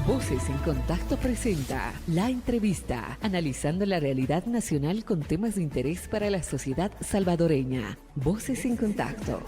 Voces en Contacto presenta La Entrevista, analizando la realidad nacional con temas de interés para la sociedad salvadoreña. Voces en Contacto.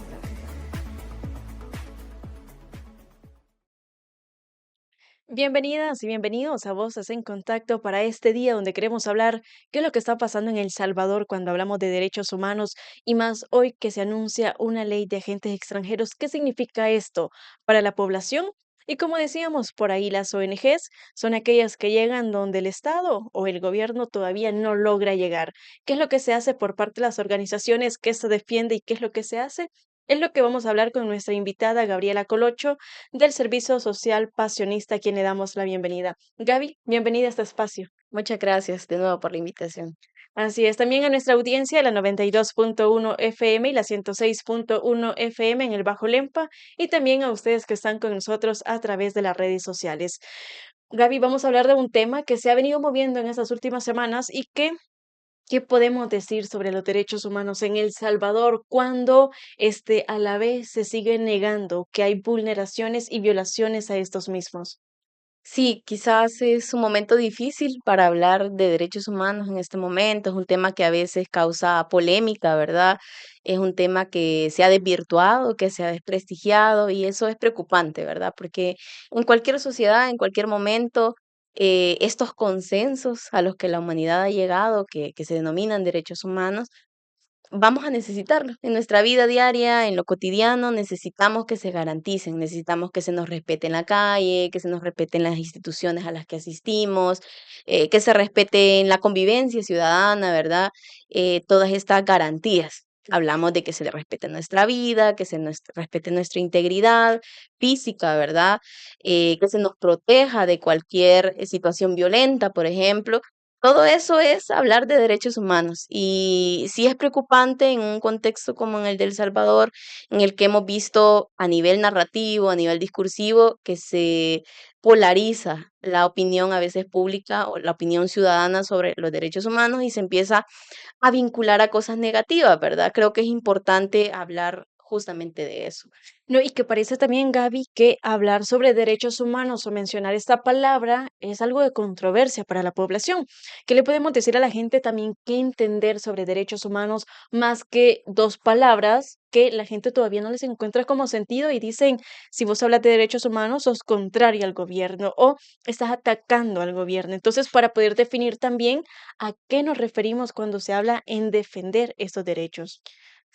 Bienvenidas y bienvenidos a Voces en Contacto para este día donde queremos hablar qué es lo que está pasando en El Salvador cuando hablamos de derechos humanos y más hoy que se anuncia una ley de agentes extranjeros. ¿Qué significa esto para la población? Y como decíamos por ahí, las ONGs son aquellas que llegan donde el Estado o el gobierno todavía no logra llegar. ¿Qué es lo que se hace por parte de las organizaciones? ¿Qué se defiende y qué es lo que se hace? Es lo que vamos a hablar con nuestra invitada Gabriela Colocho del Servicio Social Pasionista, a quien le damos la bienvenida. Gaby, bienvenida a este espacio. Muchas gracias de nuevo por la invitación. Así es, también a nuestra audiencia, la 92.1 FM y la 106.1 FM en el Bajo Lempa, y también a ustedes que están con nosotros a través de las redes sociales. Gaby, vamos a hablar de un tema que se ha venido moviendo en estas últimas semanas y que ¿qué podemos decir sobre los derechos humanos en El Salvador cuando a la vez se sigue negando que hay vulneraciones y violaciones a estos mismos? Sí, quizás es un momento difícil para hablar de derechos humanos en este momento. Es un tema que a veces causa polémica, ¿verdad? Es un tema que se ha desvirtuado, que se ha desprestigiado y eso es preocupante, ¿verdad? Porque en cualquier sociedad, en cualquier momento, estos consensos a los que la humanidad ha llegado, que se denominan derechos humanos, vamos a necesitarlo. En nuestra vida diaria, en lo cotidiano, necesitamos que se garanticen, necesitamos que se nos respete en la calle, que se nos respeten las instituciones a las que asistimos, que se respete en la convivencia ciudadana, ¿verdad? Todas estas garantías. Hablamos de que se le respete nuestra vida, que respete nuestra integridad física, ¿verdad? Que se nos proteja de cualquier situación violenta, por ejemplo. Todo eso es hablar de derechos humanos y sí es preocupante en un contexto como en el de El Salvador, en el que hemos visto a nivel narrativo, a nivel discursivo, que se polariza la opinión a veces pública o la opinión ciudadana sobre los derechos humanos y se empieza a vincular a cosas negativas, ¿verdad? Creo que es importante hablar justamente de eso. No, y que parece también, Gaby, que hablar sobre derechos humanos o mencionar esta palabra es algo de controversia para la población. ¿Qué le podemos decir a la gente también qué entender sobre derechos humanos más que dos palabras que la gente todavía no les encuentra como sentido y dicen, si vos hablas de derechos humanos, sos contraria al gobierno o estás atacando al gobierno? Entonces, para poder definir también a qué nos referimos cuando se habla en defender estos derechos.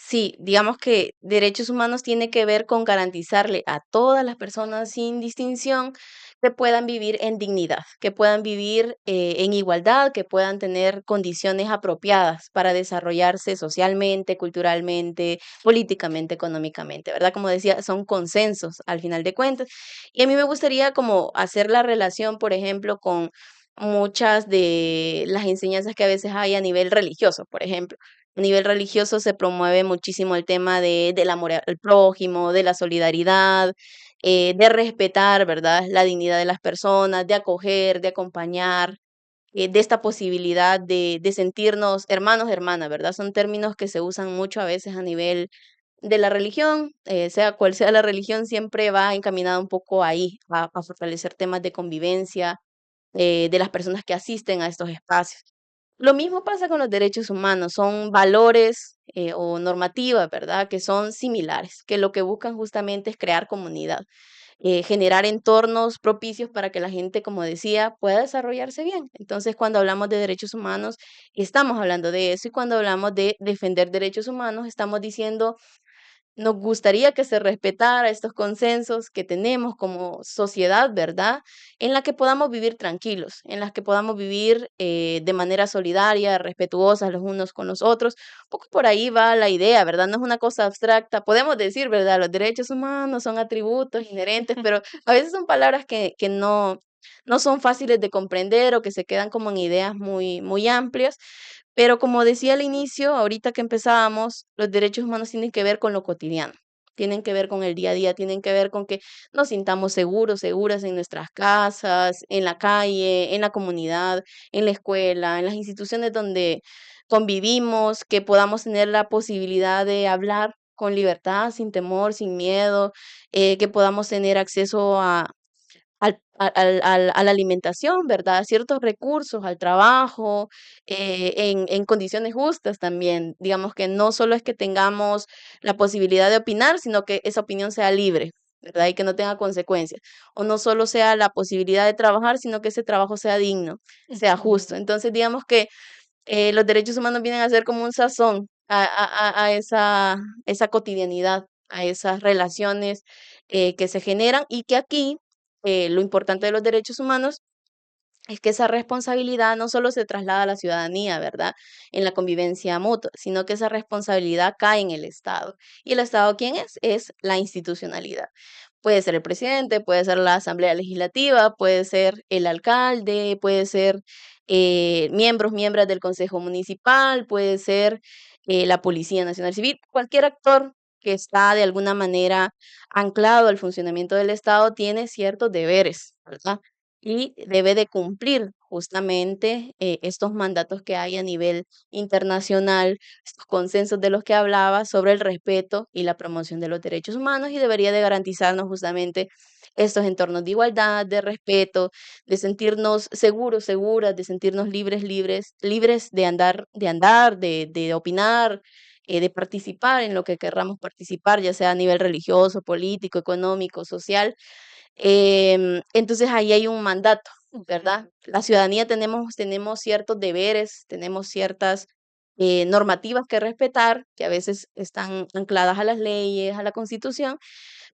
Sí, digamos que derechos humanos tiene que ver con garantizarle a todas las personas sin distinción que puedan vivir en dignidad, que puedan vivir en igualdad, que puedan tener condiciones apropiadas para desarrollarse socialmente, culturalmente, políticamente, económicamente, ¿verdad? Como decía, son consensos al final de cuentas. Y a mí me gustaría como hacer la relación, por ejemplo, con muchas de las enseñanzas que a veces hay a nivel religioso, por ejemplo. A nivel religioso se promueve muchísimo el tema del amor al prójimo, de la solidaridad, de respetar, ¿verdad? La dignidad de las personas, de acoger, de acompañar, de esta posibilidad de sentirnos hermanos, hermanas, ¿verdad? Son términos que se usan mucho a veces a nivel de la religión, sea cual sea la religión, siempre va encaminada un poco ahí, a fortalecer temas de convivencia, de las personas que asisten a estos espacios. Lo mismo pasa con los derechos humanos, son valores o normativas, ¿verdad? Que son similares, que lo que buscan justamente es crear comunidad, generar entornos propicios para que la gente, como decía, pueda desarrollarse bien. Entonces, cuando hablamos de derechos humanos, estamos hablando de eso y cuando hablamos de defender derechos humanos, estamos diciendo nos gustaría que se respetara estos consensos que tenemos como sociedad, ¿verdad? En la que podamos vivir tranquilos, en las que podamos vivir de manera solidaria, respetuosa los unos con los otros. Un poco por ahí va la idea, ¿verdad? No es una cosa abstracta. Podemos decir, ¿verdad? Los derechos humanos son atributos inherentes, pero a veces son palabras que no son fáciles de comprender o que se quedan como en ideas muy amplias. Pero como decía al inicio, ahorita que empezábamos, los derechos humanos tienen que ver con lo cotidiano, tienen que ver con el día a día, tienen que ver con que nos sintamos seguros, seguras en nuestras casas, en la calle, en la comunidad, en la escuela, en las instituciones donde convivimos, que podamos tener la posibilidad de hablar con libertad, sin temor, sin miedo, que podamos tener acceso a la alimentación, ¿verdad? A ciertos recursos, al trabajo, en condiciones justas también. Digamos que no solo es que tengamos la posibilidad de opinar, sino que esa opinión sea libre, ¿verdad? Y que no tenga consecuencias. O no solo sea la posibilidad de trabajar, sino que ese trabajo sea digno, sea Ujú. justo. Entonces, digamos que los derechos humanos vienen a ser como un sazón a esa cotidianidad, a esas relaciones que se generan y que aquí lo importante de los derechos humanos es que esa responsabilidad no solo se traslada a la ciudadanía, ¿verdad? En la convivencia mutua, sino que esa responsabilidad cae en el Estado. ¿Y el Estado quién es? Es la institucionalidad. Puede ser el presidente, puede ser la Asamblea Legislativa, puede ser el alcalde, puede ser miembros del Consejo Municipal, puede ser la Policía Nacional Civil, cualquier actor que está de alguna manera anclado al funcionamiento del Estado tiene ciertos deberes, ¿verdad? Y debe de cumplir justamente estos mandatos que hay a nivel internacional, estos consensos de los que hablaba sobre el respeto y la promoción de los derechos humanos y debería de garantizarnos justamente estos entornos de igualdad, de respeto, de sentirnos seguros, seguras, de sentirnos libres de opinar, de participar en lo que querramos participar, ya sea a nivel religioso, político, económico, social. Entonces ahí hay un mandato, ¿verdad? La ciudadanía tenemos ciertos deberes, tenemos ciertas normativas que respetar, que a veces están ancladas a las leyes, a la Constitución,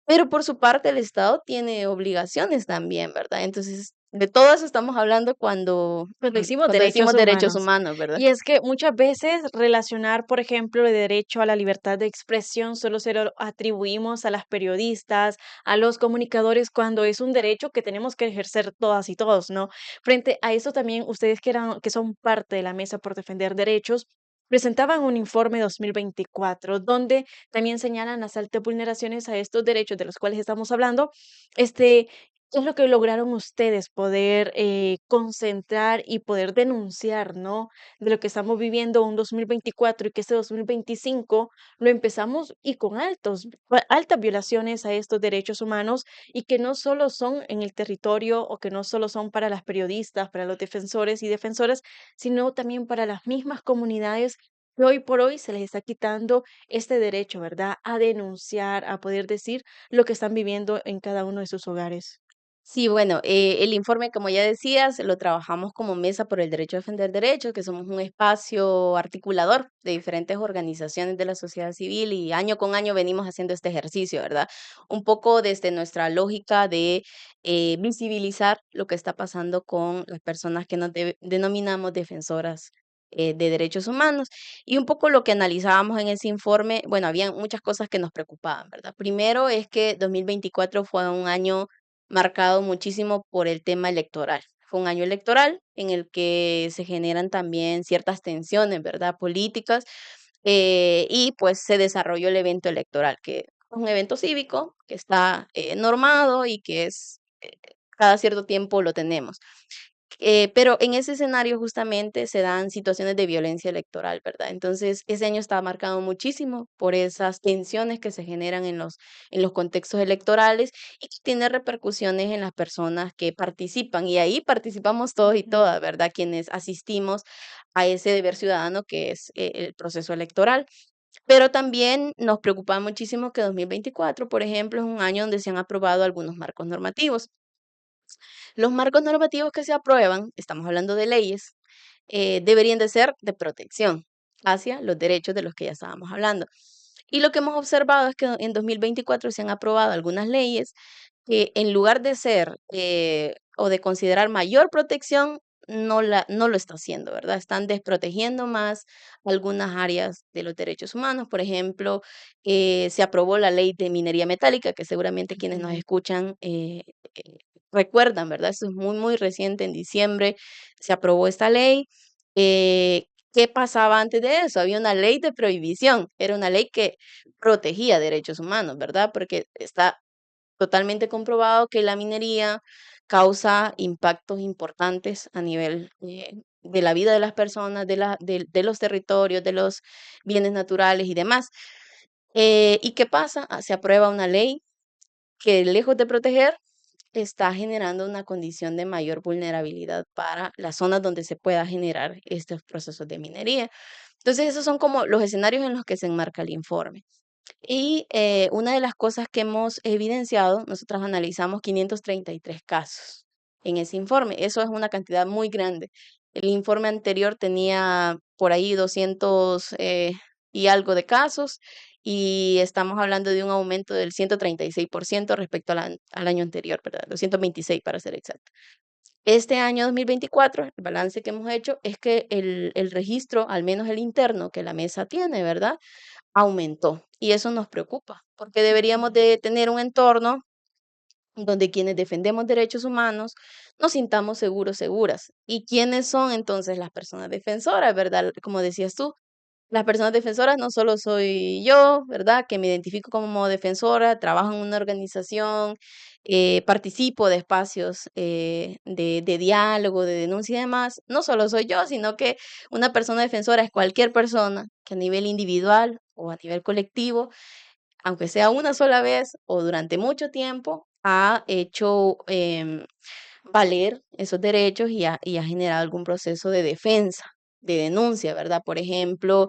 pero por su parte el Estado tiene obligaciones también, ¿verdad? Entonces, de todo eso estamos hablando Cuando decimos cuando derechos decimos derechos humanos. humanos, ¿verdad? Y es que muchas veces relacionar, por ejemplo, el derecho a la libertad de expresión solo se lo atribuimos a las periodistas, a los comunicadores, cuando es un derecho que tenemos que ejercer todas y todos, ¿no? Frente a eso también, ustedes que son parte de la Mesa por Defender Derechos, presentaban un informe 2024 donde también señalan las altas vulneraciones a estos derechos de los cuales estamos hablando. Este, ¿Qué es lo que lograron ustedes poder concentrar y poder denunciar, ¿no? De lo que estamos viviendo un 2024 y que este 2025 lo empezamos y con altas violaciones a estos derechos humanos y que no solo son en el territorio o que no solo son para las periodistas, para los defensores y defensoras, sino también para las mismas comunidades que hoy por hoy se les está quitando este derecho, ¿verdad? A denunciar, a poder decir lo que están viviendo en cada uno de sus hogares. Sí, bueno, el informe, como ya decías, lo trabajamos como Mesa por el Derecho a Defender Derechos, que somos un espacio articulador de diferentes organizaciones de la sociedad civil y año con año venimos haciendo este ejercicio, ¿verdad? Un poco desde nuestra lógica de visibilizar lo que está pasando con las personas que denominamos defensoras de derechos humanos. Y un poco lo que analizábamos en ese informe, bueno, había muchas cosas que nos preocupaban, ¿verdad? Primero es que 2024 fue un año marcado muchísimo por el tema electoral. Fue un año electoral en el que se generan también ciertas tensiones, ¿verdad? Políticas, y pues se desarrolló el evento electoral, que es un evento cívico que está normado y que es cada cierto tiempo lo tenemos. Pero en ese escenario justamente se dan situaciones de violencia electoral, ¿verdad? Entonces, ese año está marcado muchísimo por esas tensiones que se generan en los contextos electorales y que tiene repercusiones en las personas que participan. Y ahí participamos todos y Ujú. todas, ¿verdad? Quienes asistimos a ese deber ciudadano que es el proceso electoral. Pero también nos preocupa muchísimo que 2024, por ejemplo, es un año donde se han aprobado algunos marcos normativos. Los marcos normativos que se aprueban, estamos hablando de leyes, deberían de ser de protección hacia los derechos de los que ya estábamos hablando. Y lo que hemos observado es que en 2024 se han aprobado algunas leyes que en lugar de ser o de considerar mayor protección, no lo está haciendo, ¿verdad? Están desprotegiendo más algunas áreas de los derechos humanos. Por ejemplo, se aprobó la ley de minería metálica, que seguramente quienes nos Ujú. escuchan eh, recuerdan, ¿verdad? Esto es muy, muy reciente, en diciembre se aprobó esta ley. ¿Qué pasaba antes de eso? Había una ley de prohibición, era una ley que protegía derechos humanos, ¿verdad? Porque está totalmente comprobado que la minería causa impactos importantes a nivel de la vida de las personas, de los territorios, de los bienes naturales y demás. ¿Y qué pasa? Se aprueba una ley que lejos de proteger, está generando una condición de mayor vulnerabilidad para las zonas donde se pueda generar estos procesos de minería. Entonces, esos son como los escenarios en los que se enmarca el informe. Y una de las cosas que hemos evidenciado, nosotros analizamos 533 casos en ese informe. Eso es una cantidad muy grande. El informe anterior tenía por ahí 200 y algo de casos y estamos hablando de un aumento del 136% respecto al año anterior, ¿verdad? 226 para ser exacto. Este año 2024, el balance que hemos hecho es que el registro, al menos el interno que la mesa tiene, ¿verdad? Aumentó y eso nos preocupa, porque deberíamos de tener un entorno donde quienes defendemos derechos humanos nos sintamos seguros, seguras. ¿Y quiénes son entonces las personas defensoras, verdad? Como decías tú, las personas defensoras no solo soy yo, ¿verdad? Que me identifico como defensora, trabajo en una organización, participo de espacios de diálogo, de denuncia y demás. No solo soy yo, sino que una persona defensora es cualquier persona que a nivel individual o a nivel colectivo, aunque sea una sola vez o durante mucho tiempo, ha hecho valer esos derechos y ha generado algún proceso de defensa, de denuncia, ¿verdad? Por ejemplo,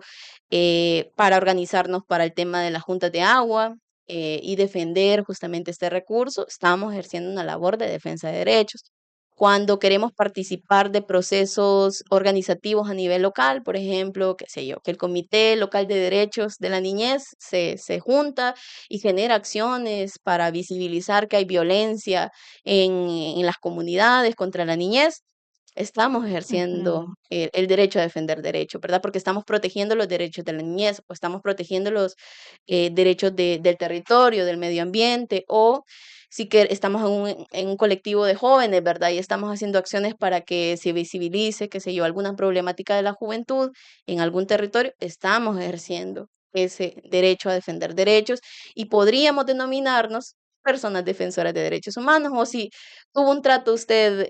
para organizarnos para el tema de las juntas de agua y defender justamente este recurso, estamos ejerciendo una labor de defensa de derechos. Cuando queremos participar de procesos organizativos a nivel local, por ejemplo, qué sé yo, que el Comité Local de Derechos de la Niñez se junta y genera acciones para visibilizar que hay violencia en las comunidades contra la niñez, estamos ejerciendo Ujú. el derecho a defender derechos, ¿verdad? Porque estamos protegiendo los derechos de la niñez o estamos protegiendo los derechos del territorio, del medio ambiente o si que estamos en un colectivo de jóvenes, ¿verdad? Y estamos haciendo acciones para que se visibilice, qué sé yo, alguna problemática de la juventud en algún territorio, estamos ejerciendo ese derecho a defender derechos y podríamos denominarnos personas defensoras de derechos humanos o si tuvo un trato usted,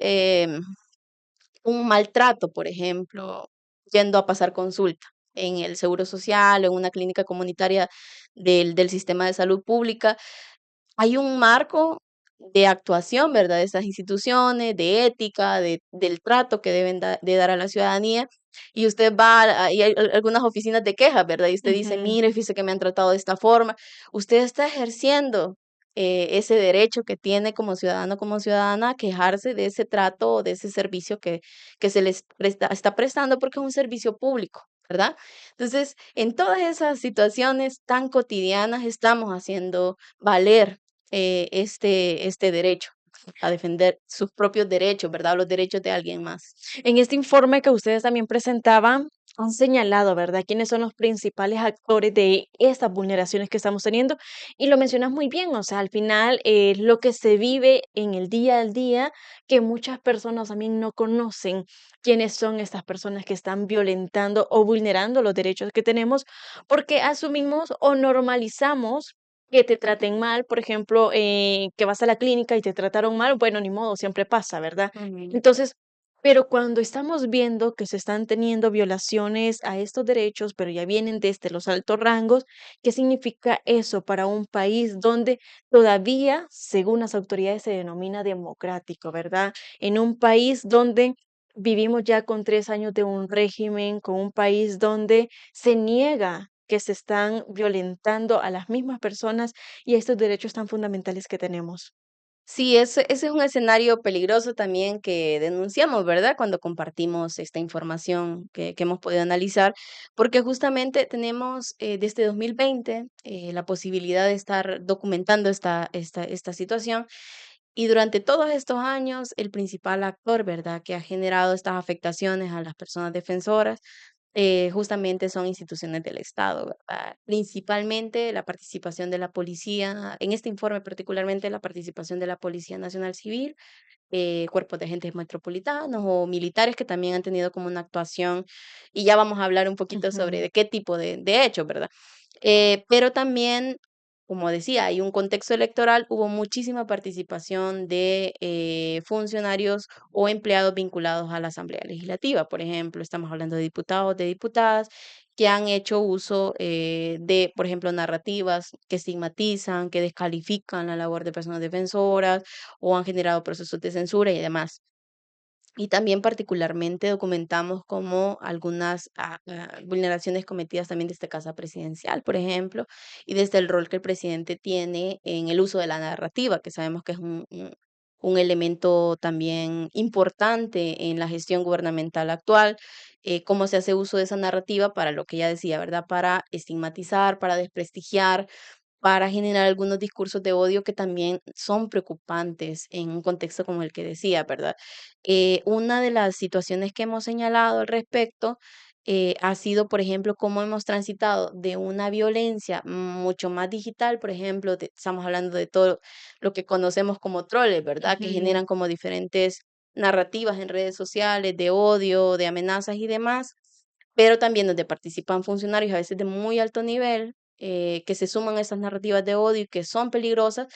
un maltrato, por ejemplo, yendo a pasar consulta en el Seguro Social o en una clínica comunitaria del sistema de salud pública, hay un marco de actuación, ¿verdad? De estas instituciones, de ética, del trato que deben de dar a la ciudadanía. Y usted va, y hay algunas oficinas de quejas, ¿verdad? Y usted dice, Ujú. mire, fíjese que me han tratado de esta forma. Usted está ejerciendo ese derecho que tiene como ciudadano, como ciudadana, a quejarse de ese trato o de ese servicio que se les está prestando porque es un servicio público, ¿verdad? Entonces, en todas esas situaciones tan cotidianas estamos haciendo valer este derecho a defender sus propios derechos, ¿verdad? Los derechos de alguien más. En este informe que ustedes también presentaban, han señalado, ¿verdad?, quiénes son los principales actores de estas vulneraciones que estamos teniendo. Y lo mencionas muy bien, o sea, al final lo que se vive en el día al día, que muchas personas también no conocen quiénes son estas personas que están violentando o vulnerando los derechos que tenemos, porque asumimos o normalizamos que te traten mal, por ejemplo, que vas a la clínica y te trataron mal, bueno, ni modo, siempre pasa, ¿verdad? Ujú. Entonces, pero cuando estamos viendo que se están teniendo violaciones a estos derechos, pero ya vienen desde los altos rangos, ¿qué significa eso para un país donde todavía, según las autoridades, se denomina democrático, ¿verdad? En un país donde vivimos ya con 3 años de un régimen, con un país donde se niega que se están violentando a las mismas personas y estos derechos tan fundamentales que tenemos. Sí, ese es un escenario peligroso también que denunciamos, ¿verdad? Cuando compartimos esta información que hemos podido analizar, porque justamente tenemos desde 2020 la posibilidad de estar documentando esta situación y durante todos estos años el principal actor, ¿verdad?, que ha generado estas afectaciones a las personas defensoras justamente son instituciones del Estado, ¿verdad? Principalmente la participación de la policía, en este informe particularmente la participación de la Policía Nacional Civil, cuerpos de agentes metropolitanos o militares que también han tenido como una actuación, y ya vamos a hablar un poquito sobre Ujú. de qué tipo de hechos, ¿verdad? Pero también como decía, hay un contexto electoral, hubo muchísima participación de funcionarios o empleados vinculados a la Asamblea Legislativa. Por ejemplo, estamos hablando de diputados, de diputadas que han hecho uso de, por ejemplo, narrativas que estigmatizan, que descalifican la labor de personas defensoras o han generado procesos de censura y demás. Y también particularmente documentamos como algunas vulneraciones cometidas también desde Casa Presidencial, por ejemplo, y desde el rol que el presidente tiene en el uso de la narrativa, que sabemos que es un elemento también importante en la gestión gubernamental actual, cómo se hace uso de esa narrativa para lo que ella decía, ¿verdad? Para estigmatizar, para desprestigiar, para generar algunos discursos de odio que también son preocupantes en un contexto como el que decía, ¿verdad? Una de las situaciones que hemos señalado al respecto ha sido, por ejemplo, cómo hemos transitado de una violencia mucho más digital, por ejemplo, estamos hablando de todo lo que conocemos como troles, ¿verdad? Que Ujú. generan como diferentes narrativas en redes sociales de odio, de amenazas y demás, pero también donde participan funcionarios a veces de muy alto nivel que se suman a esas narrativas de odio y que son peligrosas.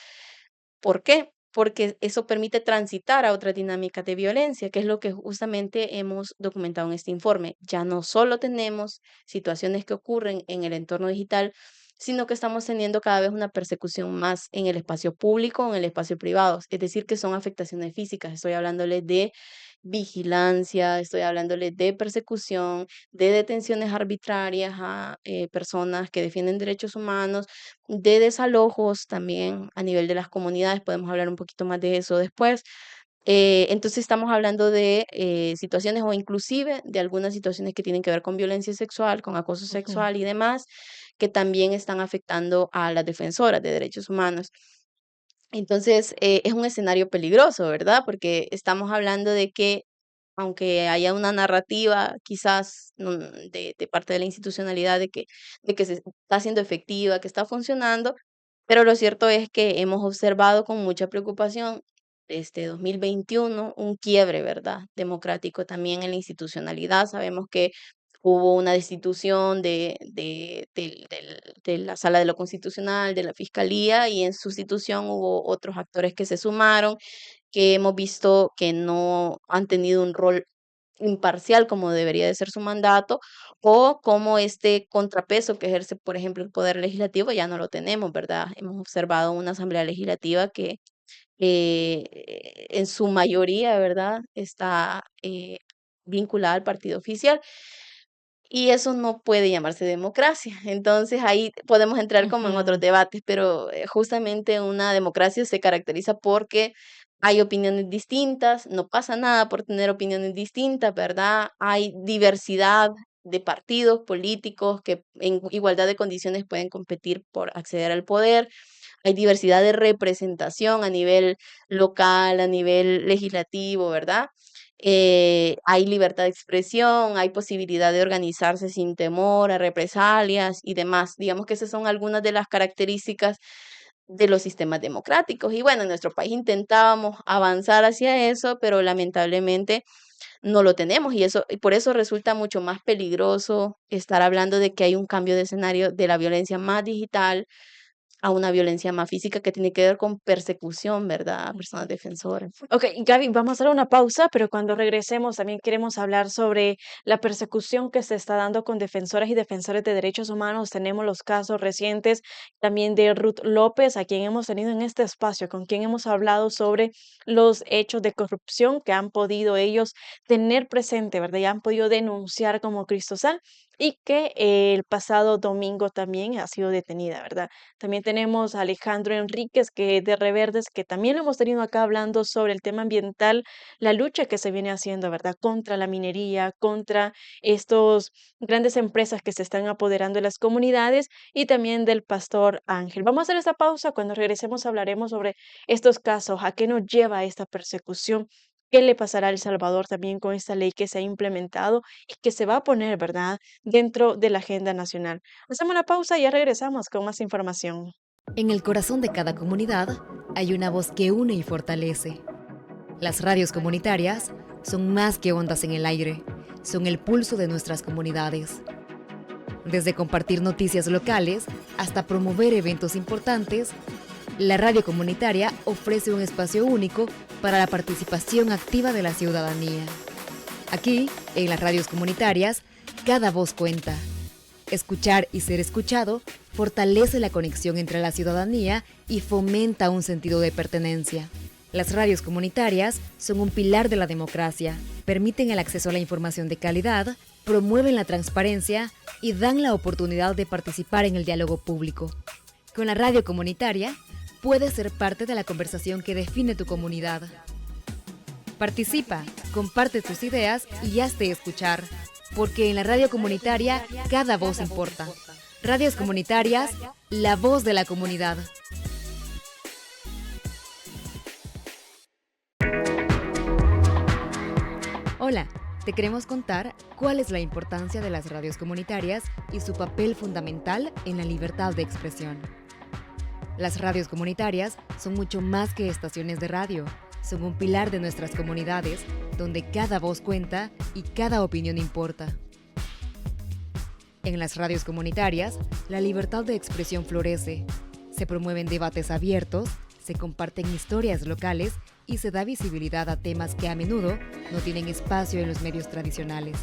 ¿Por qué? Porque eso permite transitar a otras dinámicas de violencia, que es lo que justamente hemos documentado en este informe. Ya no solo tenemos situaciones que ocurren en el entorno digital, sino que estamos teniendo cada vez una persecución más en el espacio público, en el espacio privado. Es decir, que son afectaciones físicas. Estoy hablándole de vigilancia, estoy hablándole de persecución, de detenciones arbitrarias a personas que defienden derechos humanos, de desalojos también a nivel de las comunidades, podemos hablar un poquito más de eso después. Entonces estamos hablando de situaciones o inclusive de algunas situaciones que tienen que ver con violencia sexual, con acoso Ujú. sexual y demás, que también están afectando a las defensoras de derechos humanos. Entonces, es un escenario peligroso, ¿verdad? Porque estamos hablando de que, aunque haya una narrativa quizás de parte de la institucionalidad de que se está siendo efectiva, que está funcionando, pero lo cierto es que hemos observado con mucha preocupación desde 2021 un quiebre, ¿verdad? Democrático también en la institucionalidad. Sabemos que hubo una destitución de la Sala de lo Constitucional, de la Fiscalía, y en sustitución hubo otros actores que se sumaron, que hemos visto que no han tenido un rol imparcial como debería de ser su mandato, o como este contrapeso que ejerce, por ejemplo, el Poder Legislativo, ya no lo tenemos, ¿verdad? Hemos observado una Asamblea Legislativa que en su mayoría, ¿verdad? Está vinculada al partido oficial. Y eso no puede llamarse democracia. Entonces ahí podemos entrar como en otros Ujú. debates, pero justamente una democracia se caracteriza porque hay opiniones distintas, no pasa nada por tener opiniones distintas, ¿verdad? Hay diversidad de partidos políticos que en igualdad de condiciones pueden competir por acceder al poder. Hay diversidad de representación a nivel local, a nivel legislativo, ¿verdad? Hay libertad de expresión, hay posibilidad de organizarse sin temor a represalias y demás. Digamos que esas son algunas de las características de los sistemas democráticos. Y bueno, en nuestro país intentábamos avanzar hacia eso, pero lamentablemente no lo tenemos y eso y por eso resulta mucho más peligroso estar hablando de que hay un cambio de escenario de la violencia más digital a una violencia más física que tiene que ver con persecución, ¿verdad? A personas defensoras. Ok, Gaby, vamos a hacer una pausa, pero cuando regresemos también queremos hablar sobre la persecución que se está dando con defensoras y defensores de derechos humanos. Tenemos los casos recientes también de Ruth López, a quien hemos tenido en este espacio, con quien hemos hablado sobre los hechos de corrupción que han podido ellos tener presente, ¿verdad? Y han podido denunciar como Cristosal y que el pasado domingo también ha sido detenida, ¿verdad? También tenemos a Alejandro Enríquez, que es de Reverdes, que también lo hemos tenido acá hablando sobre el tema ambiental, la lucha que se viene haciendo, ¿verdad? Contra la minería, contra estos grandes empresas que se están apoderando de las comunidades y también del pastor Ángel. Vamos a hacer esta pausa. Cuando regresemos hablaremos sobre estos casos, a qué nos lleva esta persecución. ¿Qué le pasará a El Salvador también con esta ley que se ha implementado y que se va a poner, ¿verdad?, dentro de la agenda nacional? Hacemos una pausa y ya regresamos con más información. En el corazón de cada comunidad hay una voz que une y fortalece. Las radios comunitarias son más que ondas en el aire, son el pulso de nuestras comunidades. Desde compartir noticias locales hasta promover eventos importantes, la radio comunitaria ofrece un espacio único para la participación activa de la ciudadanía. Aquí, en las radios comunitarias, cada voz cuenta. Escuchar y ser escuchado fortalece la conexión entre la ciudadanía y fomenta un sentido de pertenencia. Las radios comunitarias son un pilar de la democracia, permiten el acceso a la información de calidad, promueven la transparencia y dan la oportunidad de participar en el diálogo público. Con la radio comunitaria, puedes ser parte de la conversación que define tu comunidad. Participa, comparte tus ideas y hazte escuchar, porque en la radio comunitaria cada voz importa. Radios comunitarias, la voz de la comunidad. Hola, te queremos contar cuál es la importancia de las radios comunitarias y su papel fundamental en la libertad de expresión. Las radios comunitarias son mucho más que estaciones de radio. Son un pilar de nuestras comunidades, donde cada voz cuenta y cada opinión importa. En las radios comunitarias, la libertad de expresión florece. Se promueven debates abiertos, se comparten historias locales y se da visibilidad a temas que a menudo no tienen espacio en los medios tradicionales.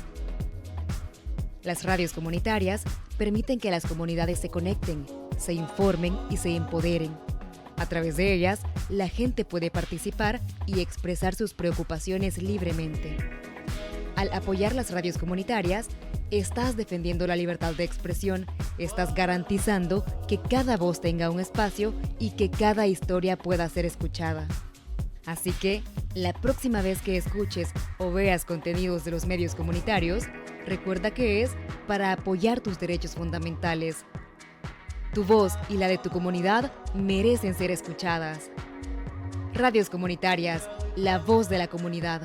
Las radios comunitarias permiten que las comunidades se conecten, se informen y se empoderen. A través de ellas, la gente puede participar y expresar sus preocupaciones libremente. Al apoyar las radios comunitarias, estás defendiendo la libertad de expresión, estás garantizando que cada voz tenga un espacio y que cada historia pueda ser escuchada. Así que, la próxima vez que escuches o veas contenidos de los medios comunitarios, recuerda que es para apoyar tus derechos fundamentales. Tu voz y la de tu comunidad merecen ser escuchadas. Radios comunitarias, la voz de la comunidad.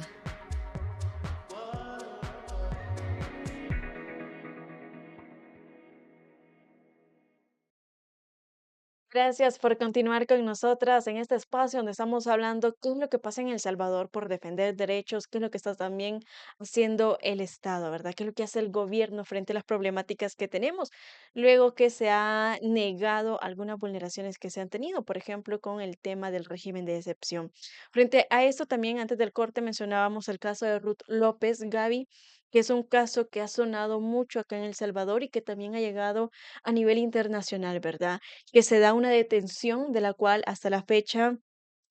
Gracias por continuar con nosotras en este espacio donde estamos hablando qué es lo que pasa en El Salvador por defender derechos, qué es lo que está también haciendo el Estado, ¿verdad? ¿Qué es lo que hace el gobierno frente a las problemáticas que tenemos? Luego que se ha negado algunas vulneraciones que se han tenido, por ejemplo, con el tema del régimen de excepción. Frente a esto también antes del corte mencionábamos el caso de Ruth López Gaby, que es un caso que ha sonado mucho acá en El Salvador y que también ha llegado a nivel internacional, ¿verdad? Que se da una detención de la cual hasta la fecha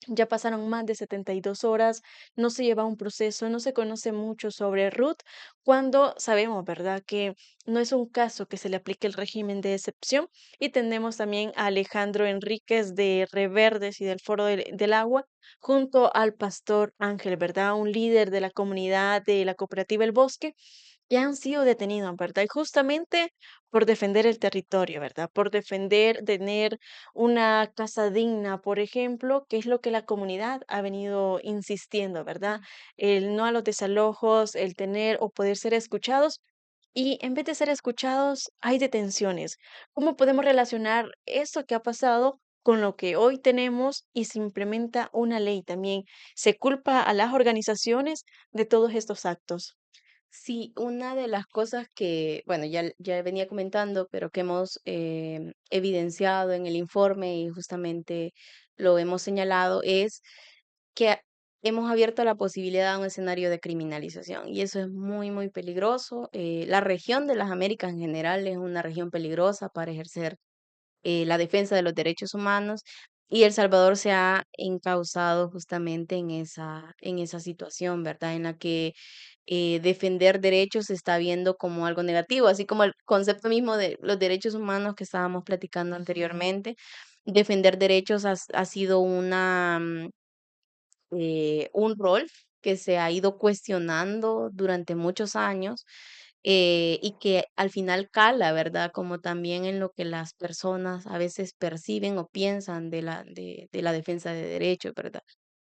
ya pasaron más de 72 horas, no se lleva un proceso, no se conoce mucho sobre Ruth, cuando sabemos, ¿verdad?, que no es un caso que se le aplique el régimen de excepción. Y tenemos también a Alejandro Enríquez de Reverdes y del Foro del Agua, junto al pastor Ángel, ¿verdad?, un líder de la comunidad de la cooperativa El Bosque, que han sido detenidos, ¿verdad? Y justamente por defender el territorio, ¿verdad? Por defender tener una casa digna, por ejemplo, que es lo que la comunidad ha venido insistiendo, ¿verdad? El no a los desalojos, el tener o poder ser escuchados. Y en vez de ser escuchados, hay detenciones. ¿Cómo podemos relacionar esto que ha pasado con lo que hoy tenemos y se implementa una ley también? ¿Se culpa a las organizaciones de todos estos actos? Sí, una de las cosas que, bueno, ya venía comentando, pero que hemos evidenciado en el informe y justamente lo hemos señalado, es que hemos abierto la posibilidad a un escenario de criminalización y eso es muy, muy peligroso. La región de las Américas en general es una región peligrosa para ejercer la defensa de los derechos humanos y El Salvador se ha encauzado justamente en esa situación, ¿verdad? En la que defender derechos se está viendo como algo negativo, así como el concepto mismo de los derechos humanos que estábamos platicando anteriormente. Defender derechos ha sido un rol que se ha ido cuestionando durante muchos años y que al final cala, ¿verdad? Como también en lo que las personas a veces perciben o piensan de la defensa de derechos, ¿verdad?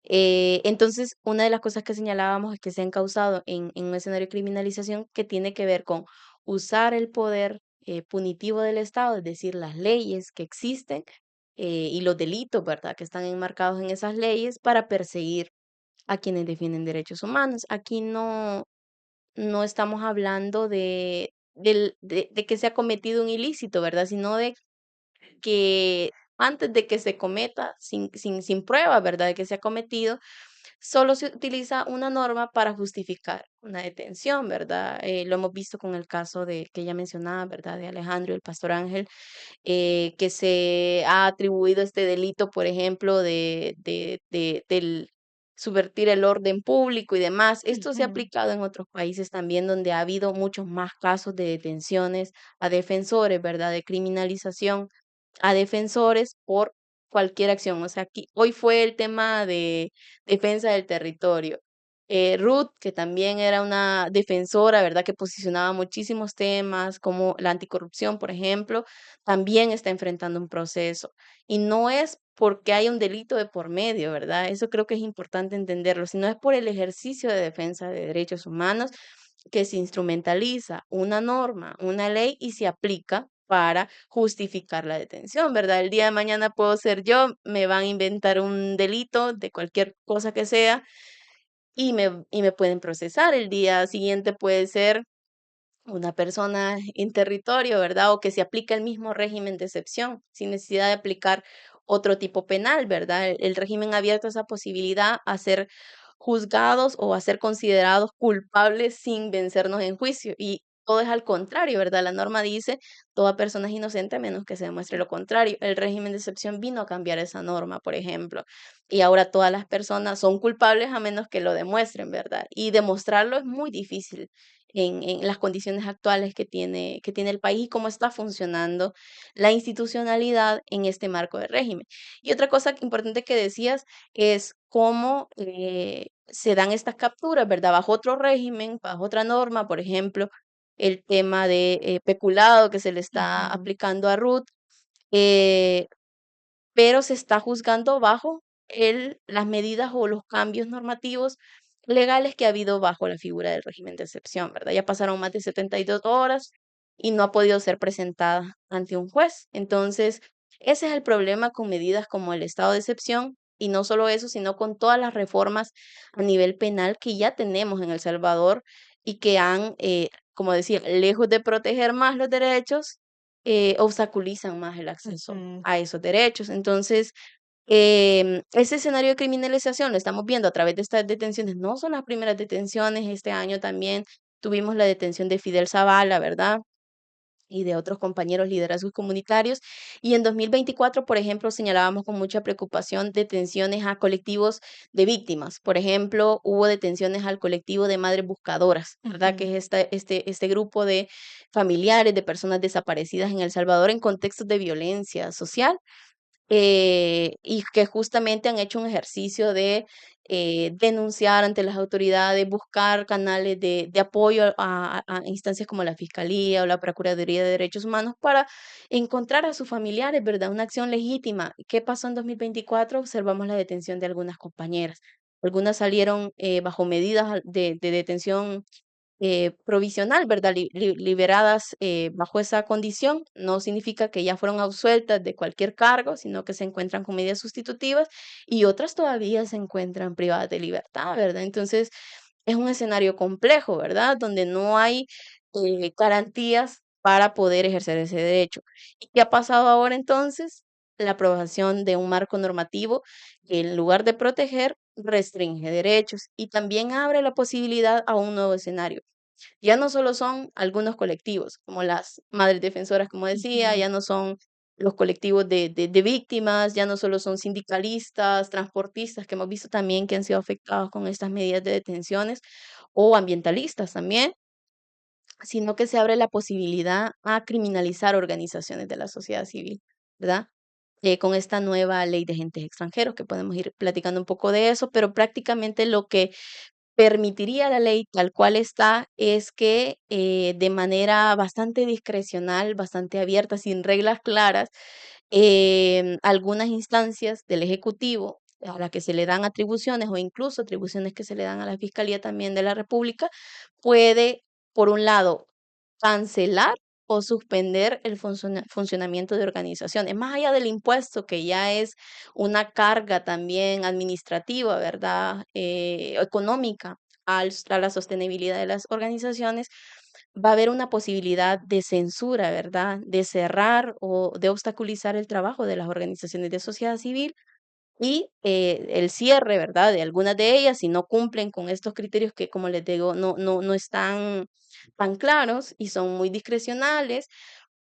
Entonces, una de las cosas que señalábamos es que se han causado en un escenario de criminalización que tiene que ver con usar el poder punitivo del Estado, es decir, las leyes que existen y los delitos, ¿verdad?, que están enmarcados en esas leyes para perseguir a quienes defienden derechos humanos. Aquí no estamos hablando de que se ha cometido un ilícito, ¿verdad? Sino de que antes de que se cometa, sin prueba, ¿verdad?, de que se ha cometido, solo se utiliza una norma para justificar una detención, ¿verdad? Lo hemos visto con el caso de que ella mencionaba, ¿verdad?, de Alejandro y el pastor Ángel, que se ha atribuido este delito, por ejemplo, del subvertir el orden público y demás. Esto se ha Ujú. aplicado en otros países también, donde ha habido muchos más casos de detenciones a defensores, ¿verdad?, de criminalización a defensores por cualquier acción. O sea, aquí, hoy fue el tema de defensa del territorio. Ruth, que también era una defensora, ¿verdad? Que posicionaba muchísimos temas, como la anticorrupción, por ejemplo, también está enfrentando un proceso. Y no es porque hay un delito de por medio, ¿verdad? Eso creo que es importante entenderlo, sino es por el ejercicio de defensa de derechos humanos que se instrumentaliza una norma, una ley y se aplica para justificar la detención, ¿verdad? El día de mañana puedo ser yo, me van a inventar un delito de cualquier cosa que sea y me pueden procesar. El día siguiente puede ser una persona en territorio, ¿verdad? O que se aplica el mismo régimen de excepción, sin necesidad de aplicar otro tipo penal, ¿verdad? El régimen ha abierto esa posibilidad a ser juzgados o a ser considerados culpables sin vencernos en juicio. Y todo es al contrario, ¿verdad? La norma dice, toda persona es inocente a menos que se demuestre lo contrario. El régimen de excepción vino a cambiar esa norma, por ejemplo. Y ahora todas las personas son culpables a menos que lo demuestren, ¿verdad? Y demostrarlo es muy difícil en las condiciones actuales que tiene el país y cómo está funcionando la institucionalidad en este marco de régimen. Y otra cosa importante que decías es cómo se dan estas capturas, ¿verdad? Bajo otro régimen, bajo otra norma, por ejemplo, el tema de peculado que se le está Ujú. aplicando a Ruth, eh, pero se está juzgando bajo las medidas o los cambios normativos legales que ha habido bajo la figura del régimen de excepción, ¿verdad? Ya pasaron más de 72 horas y no ha podido ser presentada ante un juez. Entonces, ese es el problema con medidas como el estado de excepción y no solo eso, sino con todas las reformas a nivel penal que ya tenemos en El Salvador y que han, como decía, lejos de proteger más los derechos, obstaculizan más el acceso Ujú. a esos derechos. Entonces, ese escenario de criminalización lo estamos viendo a través de estas detenciones. No son las primeras detenciones. Este año también tuvimos la detención de Fidel Zavala, ¿verdad? Y de otros compañeros liderazgos comunitarios. Y en 2024, por ejemplo, señalábamos con mucha preocupación detenciones a colectivos de víctimas. Por ejemplo, hubo detenciones al colectivo de madres buscadoras, ¿verdad? Ujú. Que es este grupo de familiares de personas desaparecidas en El Salvador en contextos de violencia social, y que justamente han hecho un ejercicio de denunciar ante las autoridades, buscar canales de apoyo a instancias como la Fiscalía o la Procuraduría de Derechos Humanos para encontrar a sus familiares, ¿verdad? Una acción legítima. ¿Qué pasó en 2024? Observamos la detención de algunas compañeras. Algunas salieron bajo medidas de detención provisional, ¿verdad? Liberadas bajo esa condición, no significa que ya fueron absueltas de cualquier cargo, sino que se encuentran con medidas sustitutivas y otras todavía se encuentran privadas de libertad, ¿verdad? Entonces, es un escenario complejo, ¿verdad? Donde no hay garantías para poder ejercer ese derecho. ¿Y qué ha pasado ahora entonces? La aprobación de un marco normativo que en lugar de proteger, restringe derechos y también abre la posibilidad a un nuevo escenario. Ya no solo son algunos colectivos, como las madres defensoras, como decía, Ujú. ya no son los colectivos de víctimas, ya no solo son sindicalistas, transportistas, que hemos visto también que han sido afectados con estas medidas de detenciones, o ambientalistas también, sino que se abre la posibilidad a criminalizar organizaciones de la sociedad civil, ¿verdad? Con esta nueva ley de agentes extranjeros, que podemos ir platicando un poco de eso, pero prácticamente lo que permitiría la ley tal cual está es que de manera bastante discrecional, bastante abierta, sin reglas claras, algunas instancias del Ejecutivo a las que se le dan atribuciones o incluso atribuciones que se le dan a la Fiscalía también de la República, puede, por un lado, cancelar o suspender el funcionamiento de organizaciones, más allá del impuesto, que ya es una carga también administrativa, ¿verdad? Económica a la sostenibilidad de las organizaciones, va a haber una posibilidad de censura, ¿verdad? De cerrar o de obstaculizar el trabajo de las organizaciones de sociedad civil y el cierre, ¿verdad? De algunas de ellas, si no cumplen con estos criterios que, como les digo, no están tan claros y son muy discrecionales,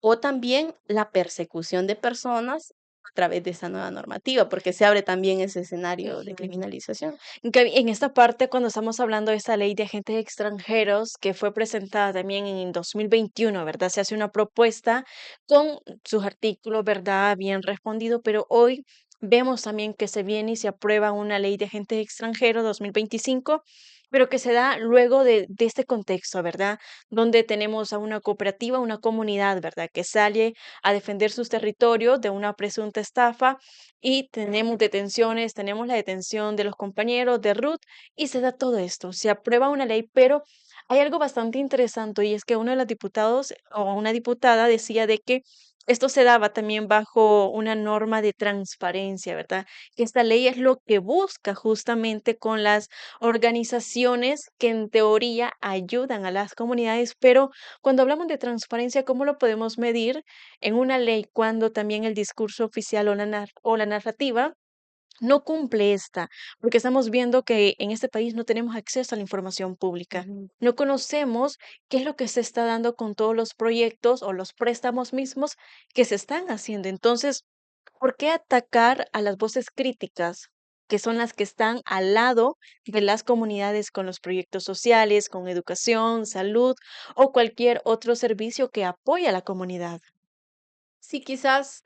o también la persecución de personas a través de esta nueva normativa, porque se abre también ese escenario de Ujú. criminalización. En esta parte, cuando estamos hablando de esta ley de agentes extranjeros que fue presentada también en el 2021, ¿verdad? Se hace una propuesta con sus artículos, ¿verdad? Bien respondido, pero hoy vemos también que se viene y se aprueba una ley de agentes extranjeros 2025, pero que se da luego de este contexto, ¿verdad? Donde tenemos a una cooperativa, una comunidad, ¿verdad? Que sale a defender sus territorios de una presunta estafa y tenemos detenciones, tenemos la detención de los compañeros de Ruth y se da todo esto. Se aprueba una ley, pero hay algo bastante interesante y es que uno de los diputados o una diputada decía de que esto se daba también bajo una norma de transparencia, ¿verdad? Que esta ley es lo que busca justamente con las organizaciones que en teoría ayudan a las comunidades, pero cuando hablamos de transparencia, ¿cómo lo podemos medir en una ley cuando también el discurso oficial o la narrativa no cumple esta? Porque estamos viendo que en este país no tenemos acceso a la información pública. Ujú. No conocemos qué es lo que se está dando con todos los proyectos o los préstamos mismos que se están haciendo. Entonces, ¿por qué atacar a las voces críticas, que son las que están al lado de las comunidades con los proyectos sociales, con educación, salud o cualquier otro servicio que apoye a la comunidad? Sí, quizás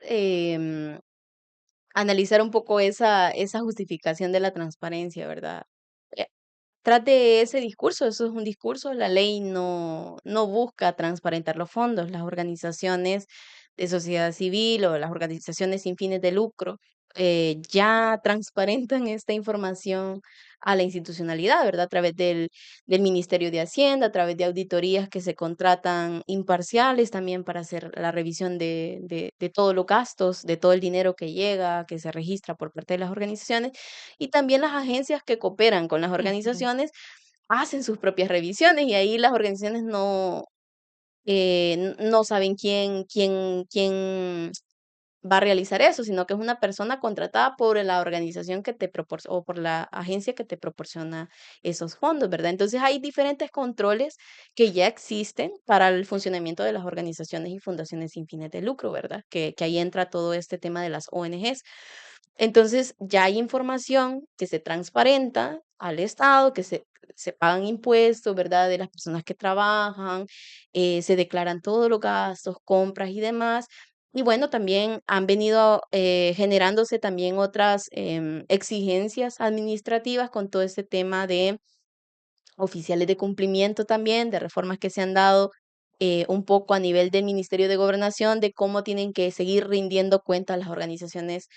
analizar un poco esa justificación de la transparencia, ¿verdad? Eh, Tras de ese discurso, eso es un discurso, la ley no busca transparentar los fondos. Las organizaciones de sociedad civil o las organizaciones sin fines de lucro ya transparentan esta información a la institucionalidad, ¿verdad? A través del Ministerio de Hacienda, a través de auditorías que se contratan imparciales también para hacer la revisión de todos los gastos, de todo el dinero que llega, que se registra por parte de las organizaciones y también las agencias que cooperan con las Ujú, organizaciones hacen sus propias revisiones y ahí las organizaciones no saben quién va a realizar eso, sino que es una persona contratada por la organización que te proporciona o por la agencia que te proporciona esos fondos, ¿verdad? Entonces hay diferentes controles que ya existen para el funcionamiento de las organizaciones y fundaciones sin fines de lucro, ¿verdad? Que ahí entra todo este tema de las ONGs. Entonces, ya hay información que se transparenta al Estado, que se pagan impuestos, ¿verdad? De las personas que trabajan, se declaran todos los gastos, compras y demás. Y bueno, también han venido generándose también otras exigencias administrativas con todo este tema de oficiales de cumplimiento también, de reformas que se han dado un poco a nivel del Ministerio de Gobernación, de cómo tienen que seguir rindiendo cuentas las organizaciones